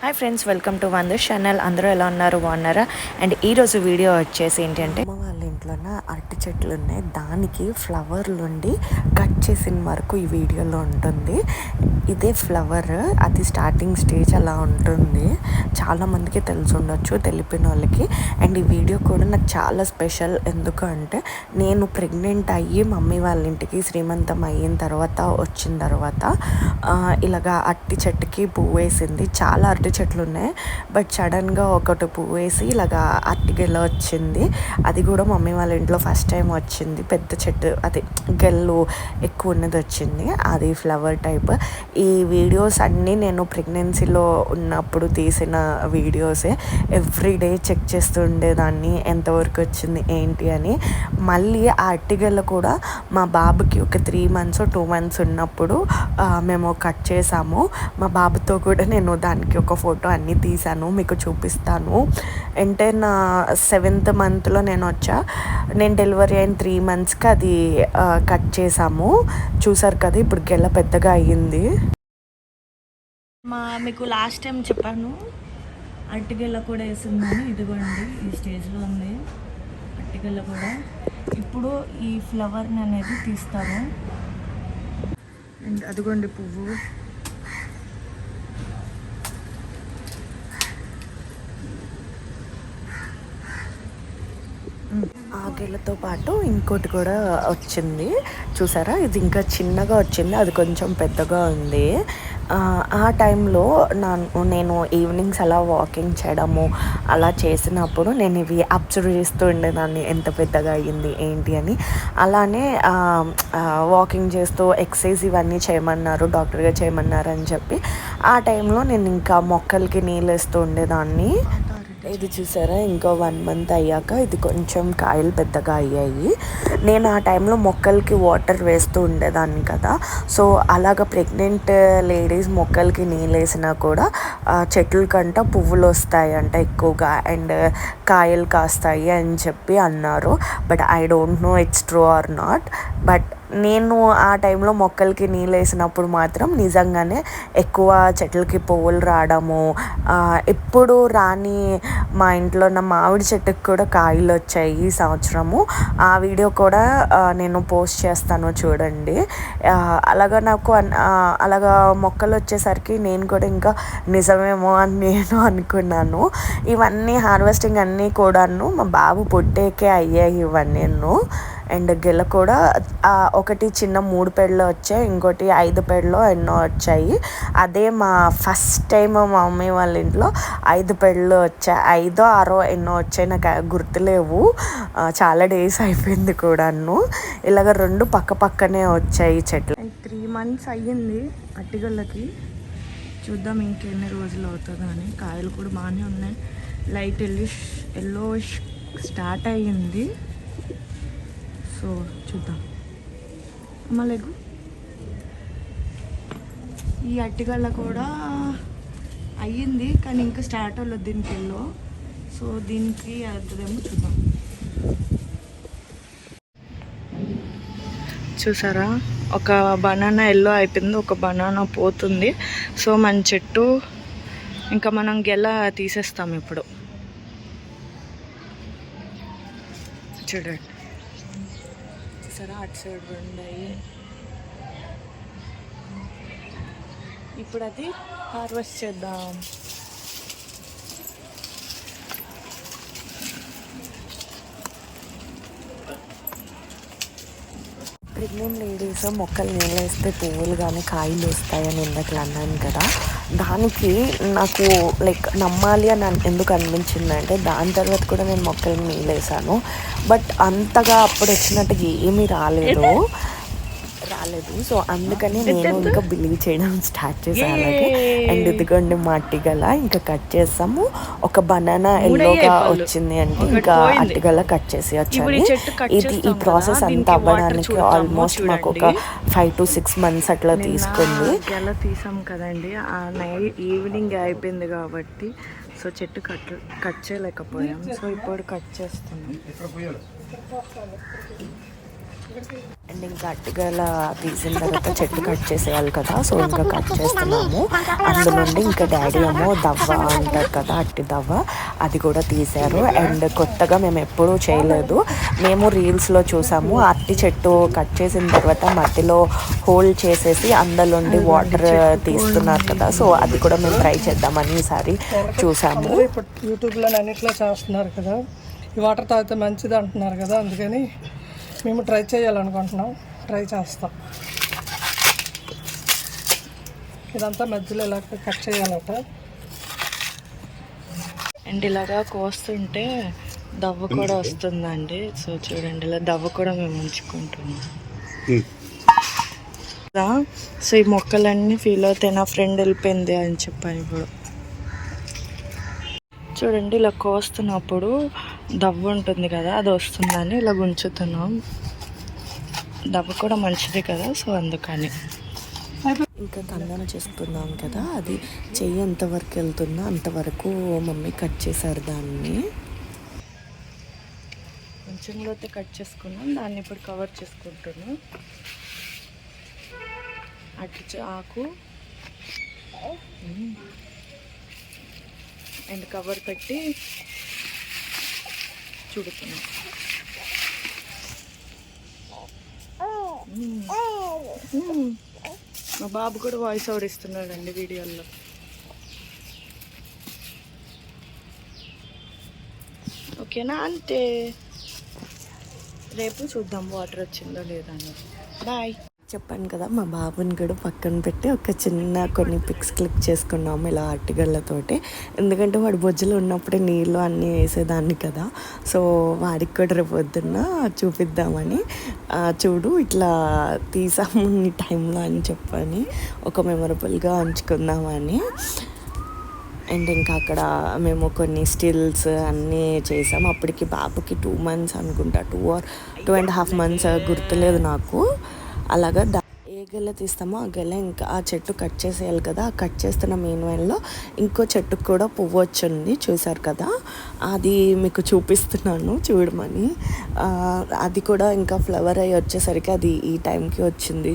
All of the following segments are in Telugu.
Hi friends, welcome to wonders channel. అందరూ ఎలా ఉన్నారు, బాగున్నారా? అండ్ ఈరోజు వీడియో వచ్చేసి ఏంటంటే, అమ్మ వాళ్ళ ఇంట్లోన అరటి చెట్లు ఉన్నాయి, దానికి ఫ్లవర్లు ఉండి కట్ చేసిన వరకు ఈ వీడియోలో ఉంటుంది. ఇదే ఫ్లవర్, అది స్టార్టింగ్ స్టేజ్ అలా ఉంటుంది. చాలామందికి తెలిసి ఉండొచ్చు, తెలిపిన వాళ్ళకి. అండ్ ఈ వీడియో కూడా నాకు చాలా స్పెషల్. ఎందుకు అంటే, నేను ప్రెగ్నెంట్ అయ్యి మమ్మీ వాళ్ళ ఇంటికి శ్రీమంతం అయిన తర్వాత వచ్చిన తర్వాత ఇలాగా అరటి చెట్టుకి పువ్వు వేసింది. చాలా అరటి చెట్లు ఉన్నాయి, బట్ సడన్గా ఒకటి పువ్వు వేసి ఇలాగా అరటి గెల వచ్చింది. అది కూడా మమ్మీ వాళ్ళ ఇంట్లో ఫస్ట్ టైం వచ్చింది. పెద్ద చెట్టు, అది గెల్లు ఎక్కువ ఉన్నది వచ్చింది, అది ఫ్లవర్ టైప్. ఈ వీడియోస్ అన్నీ నేను ప్రెగ్నెన్సీలో ఉన్నప్పుడు తీసిన వీడియోసే. ఎవ్రీడే చెక్ చేస్తూ ఉండేదాన్ని ఎంతవరకు వచ్చింది ఏంటి అని. మళ్ళీ ఆ అరటిగెల కూడా మా బాబుకి ఒక 3 months 2 months ఉన్నప్పుడు మేము కట్ చేసాము. మా బాబుతో కూడా నేను దానికి ఒక ఫోటో అన్నీ తీసాను, మీకు చూపిస్తాను. అంటే నా 7th monthలో నేను వచ్చా. నేను డెలివరీ అయిన 3 monthsకి అది కట్ చేసాము. చూసారు కదా, ఇప్పుడు గెల పెద్దగా అయ్యింది. మీకు లాస్ట్ టైం చెప్పాను అరటిగెల కూడా వేసిందని. ఇదిగోండి, ఈ స్టేజ్లో ఉంది అరటిగెల కూడా. ఇప్పుడు ఈ ఫ్లవర్ని అనేది తీస్తాను. అండ్ అదిగోండి పువ్వు. ఆ గెలతో పాటు ఇంకోటి కూడా వచ్చింది, చూసారా? ఇది ఇంకా చిన్నగా వచ్చింది, అది కొంచెం పెద్దగా ఉంది. ఆ టైంలో నేను ఈవినింగ్స్ అలా వాకింగ్ చేయడము అలా చేసినప్పుడు నేను ఇవి అబ్జర్వ్ చేస్తూ ఉండేదాన్ని, ఎంత పెద్దగా అయ్యింది ఏంటి అని. అలానే వాకింగ్ చేస్తూ ఎక్సర్సైజ్ ఇవన్నీ చేయమన్నారు, డాక్టర్గా చేయమన్నారు అని చెప్పి ఆ టైంలో నేను ఇంకా మొక్కలకి నీళ్ళు వేస్తూ ఉండేదాన్ని. ఇది చూసారా, ఇంకో 1 month అయ్యాక ఇది కొంచెం కాయలు పెద్దగా అయ్యాయి. నేను ఆ టైంలో మొక్కలకి వాటర్ వేస్తూ ఉండేదాన్ని కదా. సో అలాగ ప్రెగ్నెంట్ లేడీస్ మొక్కలకి నీళ్ళు వేసినా కూడా చెట్ల కంట పువ్వులు వస్తాయి అంట ఎక్కువగా, అండ్ కాయలు కాస్తాయి అని చెప్పి అన్నారు. But I don't know it's true or not. But నేను ఆ టైంలో మొక్కలకి నీళ్ళు వేసినప్పుడు మాత్రం నిజంగానే ఎక్కువ చెట్లకి పువ్వులు రావడము, ఎప్పుడు రాని మా ఇంట్లో ఉన్న మామిడి చెట్టుకి కూడా కాయలు వచ్చాయి ఈ సంవత్సరము. ఆ వీడియో కూడా నేను పోస్ట్ చేస్తాను, చూడండి. అలాగా నాకు అలాగా మొక్కలు వచ్చేసరికి నేను కూడా ఇంకా నిజమేమో అని నేను అనుకున్నాను. ఇవన్నీ హార్వెస్టింగ్ అన్నీ కూడాను మా బాబు పుట్టేకే అయ్యాయి ఇవన్నీ. అండ్ గెల కూడా ఒకటి చిన్న 3 పెళ్ళు వచ్చాయి, ఇంకోటి 5 పెళ్ళు ఎన్నో వచ్చాయి. అదే మా ఫస్ట్ టైం మా మమ్మీ వాళ్ళ ఇంట్లో 5 పెళ్ళు వచ్చాయి. 5 6 ఎన్నో వచ్చాయి, నాకు గుర్తులేవు, చాలా డేస్ అయిపోయింది కూడాను. ఇలాగ 2 పక్క పక్కనే వచ్చాయి చెట్లు. 3 months అయ్యింది అరటిగెలకి. చూద్దాం ఇంకెన్ని రోజులు అవుతుందో అని. కాయలు కూడా బాగానే ఉన్నాయి, లైట్ ఎల్లో స్టార్ట్ అయ్యింది. సో చూద్దాం. అమ్మలేగు ఈ అరటిగెల కూడా అయ్యింది, కానీ ఇంకా స్టార్ట్ అవ్వలేదు దీనికి ఎల్లో. సో దీనికి అవుతుందేమో చూద్దాం. చూసారా, ఒక బనానా ఎల్లో అయిపోయింది, ఒక బనానా పోతుంది. సో మన చెట్టు ఇంకా మనం గెల తీసేస్తాం ఇప్పుడు. చూడండి, చూసారా, అటు సైడ్ 2 అయ్యి. ఇప్పుడు అది హార్వెస్ట్ చేద్దాం. ప్రెగ్నెంట్ లేడీస్ మొక్కలు నీళ్ళు వేస్తే పువ్వులు కానీ కాయలు వస్తాయని ఇందాక అన్నాను కదా. దానికి నాకు లైక్ నమ్మాలి అని ఎందుకు అనిపించింది అంటే, దాని తర్వాత కూడా నేను మొక్కలకి నీళ్ళు వేసాను, బట్ అంతగా అప్పుడు వచ్చినట్టు ఏమీ రాలేదు. సో అందుకని నేను ఇంకా బిలీవ్ చేయడం స్టార్ట్ చేశాను అలాగే. అండ్ ఇదిగోండి మా అరటిగెల ఇంకా కట్ చేసాము. ఒక బనానా ఎల్లోగా వచ్చింది అంటే ఇంకా అరటిగెల కట్ చేసి వచ్చాను. ఈ ప్రాసెస్ అంతా అవ్వడానికి ఆల్మోస్ట్ మాకు ఒక 5 to 6 months అట్లా తీసుకుంది. గెల తీసాం కదండి, ఆ నైట్ ఈవినింగ్ అయిపోయింది కాబట్టి సో చెట్టు కట్ చేయలేకపోయాం. సో ఇప్పుడు కట్ చేస్తున్నాం. అండ్ ఇంకా అట్టిగల తీసిన తర్వాత చెట్టు కట్ చేసేయాలి కదా, సో ఇంకా కట్ చేస్తున్నాము. అందులోండి ఇంకా డాడీ ఏమో దవ్వ అంటారు కదా, అట్టి దవ్వ, అది కూడా తీశారు. అండ్ కొత్తగా మేము ఎప్పుడూ చేయలేదు, మేము రీల్స్లో చూసాము. అట్టి చెట్టు కట్ చేసిన తర్వాత మట్టిలో హోల్డ్ చేసేసి అందులోండి వాటర్ తీస్తున్నారు కదా, సో అది కూడా మేము ట్రై చేద్దామని ఈసారి చూసాము. ఇప్పుడు యూట్యూబ్లో అన్నిట్లో చేస్తున్నారు కదా, ఈ వాటర్ తాగితే మంచిది అంటున్నారు కదా, అందుకని మేము ట్రై చేయాలనుకుంటున్నాం. ట్రై చేస్తాం. ఇదంతా మధ్యలో ఇలా కట్ చేయాలట. అండ్ ఇలాగా కోస్తుంటే దవ్వ కూడా వస్తుందండి. సో చూడండి, ఇలా దవ్వ కూడా మేము ఉంచుకుంటున్నాం. సో ఈ మొక్కలన్నీ ఫీల్ అవుతాయి, నా ఫ్రెండ్ వెళ్ళిపోయింది అని చెప్పాను. ఇప్పుడు చూడండి, ఇలా కోస్తున్నప్పుడు దవ్వ ఉంటుంది కదా, అది వస్తుందని ఇలా ఉంచుతున్నాం. దవ్వ కూడా మంచిది కదా, సో అందుకని. ఇంకా కందన చేసుకున్నాం కదా, అది చెయ్యి ఎంతవరకు వెళ్తుందో అంతవరకు మమ్మీ కట్ చేశారు దాన్ని. కొంచెంలో అయితే కట్ చేసుకున్నాం, దాన్ని ఇప్పుడు కవర్ చేసుకుంటున్నాం. అటు ఆకు అండ్ కవర్ పెట్టి చూడుతున్నాం. మా బాబు కూడా వాయిస్ ఓవర్ ఇస్తున్నాడండి వీడియోల్లో. ఓకేనా, అంతే. రేపు చూద్దాం వాటర్ వచ్చిందో లేదా అని. బాయ్. చెప్పాను కదా, మా బాబుని కూడా పక్కన పెట్టి ఒక చిన్న కొన్ని పిక్స్ క్లిక్ చేసుకున్నాము ఇలా అట్టిగళ్ళతోటి. ఎందుకంటే వాడు బొజ్జులో ఉన్నప్పుడే నీళ్ళు అన్నీ వేసేదాన్ని కదా, సో వాడికి కూడా రేపు పొద్దున్న చూపిద్దామని. చూడు ఇట్లా తీసాము ఈ టైంలో అని చెప్పని ఒక మెమరబుల్గా ఉంచుకుందామని. అండ్ ఇంకా అక్కడ మేము కొన్ని స్టిల్స్ అన్నీ చేసాము. అప్పటికి బాబుకి 2 months అనుకుంటా, 2.5 months గుర్తులేదు నాకు. అలాగా ఏ గెల తీస్తామో ఆ గెల ఇంకా ఆ చెట్టు కట్ చేసేయాలి కదా, ఆ కట్ చేస్తున్న మెయిన్ వైన్లో ఇంకో చెట్టుకు కూడా పువ్వు వచ్చింది, చూసారు కదా, అది మీకు చూపిస్తున్నాను చూడమని. అది కూడా ఇంకా ఫ్లవర్ అయ్యి వచ్చేసరికి అది ఈ టైంకి వచ్చింది.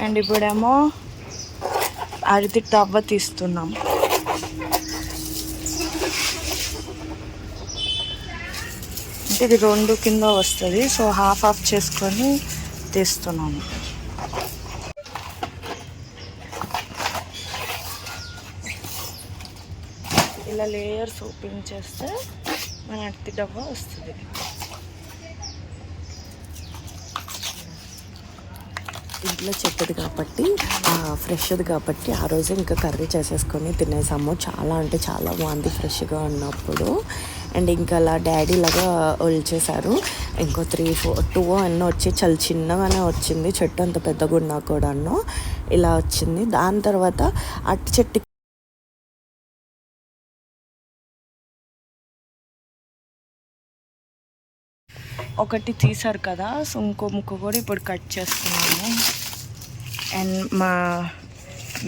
అండ్ ఇప్పుడేమో అరటి దవ్వ తీస్తున్నాం. అంటే ఇది 2 కింద వస్తుంది, సో హాఫ్ చేసుకొని తీస్తున్నాము. ఇలా లేయర్స్ ఓపెన్ చేస్తే మన అరటి దవ్వ వస్తుంది. ఇంట్లో చెట్టుది కాబట్టి ఫ్రెష్ది కాబట్టి ఆ రోజు ఇంకా కర్రీ చేసేసుకొని తినేసాము. చాలా అంటే చాలా బాగుంది ఫ్రెష్గా ఉన్నప్పుడు. అండ్ ఇంకా అలా డాడీ లాగా ఒలిచేశారు. ఇంకో 2 అన్నీ వచ్చి చాలా చిన్నగానే వచ్చింది, చెట్టు అంత పెద్దగా ఉన్నా కూడాను ఇలా వచ్చింది. దాని తర్వాత అట్టి చెట్టు ఒకటి తీసారు కదా, సో ఇంకో ముక్క కూడా ఇప్పుడు కట్ చేస్తున్నాము. అండ్ మా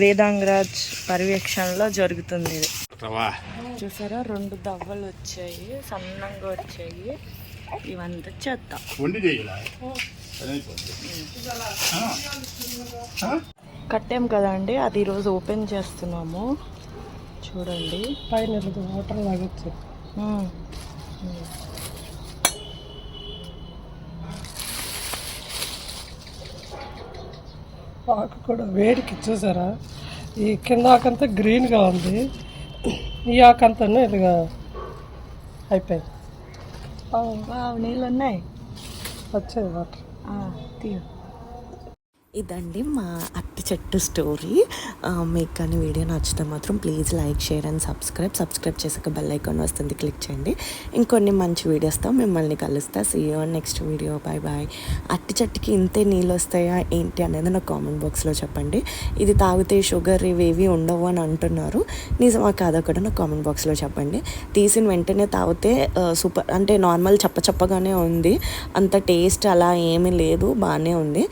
వేదాంగరాజ్ పర్యవేక్షణలో జరుగుతుంది ఇది. చూసారా, 2 దవ్వలు వచ్చాయి, సన్నంగా వచ్చాయి. ఇవంతా చెత్త కట్టాం కదండి, అది ఈరోజు ఓపెన్ చేస్తున్నాము. చూడండి, పైన వాటర్ లాగొచ్చు. ఆకు కూడా వేడికి చూసారా, ఈ కింద ఆకంతా గ్రీన్గా ఉంది, ఈ ఆకంతా ఇదిగా అయిపోయింది. నీళ్ళు ఉన్నాయి, వచ్చేది వాటర్. తీయ. ఇదండి మా అట్టి చెట్టు స్టోరీ. మీకు కానీ వీడియో నచ్చితే మాత్రం please like, share and subscribe చేసాక బెల్ ఐకాన్ వస్తుంది, క్లిక్ చేయండి. ఇంకొన్ని మంచి వీడియోస్తో మిమ్మల్ని కలుస్తా. See you on next video. Bye. అట్టి చెట్టుకి ఇంతే నీళ్ళు వస్తాయా ఏంటి అనేది నాకు కామెంట్ బాక్స్లో చెప్పండి. ఇది తాగితే షుగర్ ఇవేవి ఉండవు అని అంటున్నారు, నిజమా కాదా కూడా నాకు కామెంట్ బాక్స్లో చెప్పండి. తీసిన వెంటనే తాగితే సూపర్, అంటే నార్మల్ చప్పగానే ఉంది, అంత టేస్ట్ అలా ఏమీ లేదు, బాగానే ఉంది.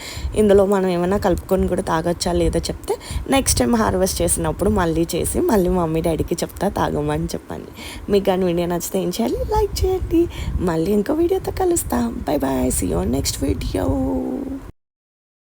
ఇందులో మనం మనం ఏమైనా కలుపుకొని కూడా తాగొచ్చా లేదా చెప్తే నెక్స్ట్ టైం హార్వెస్ట్ చేసినప్పుడు మళ్ళీ చేసి మళ్ళీ మమ్మీ డాడీకి చెప్తా తాగమని చెప్పండి. మీకు కానీ వీడియో నచ్చితే ఏం చేయాలి, లైక్ చేయండి. మళ్ళీ ఇంకో వీడియోతో కలుస్తాం. Bye bye, see you next video.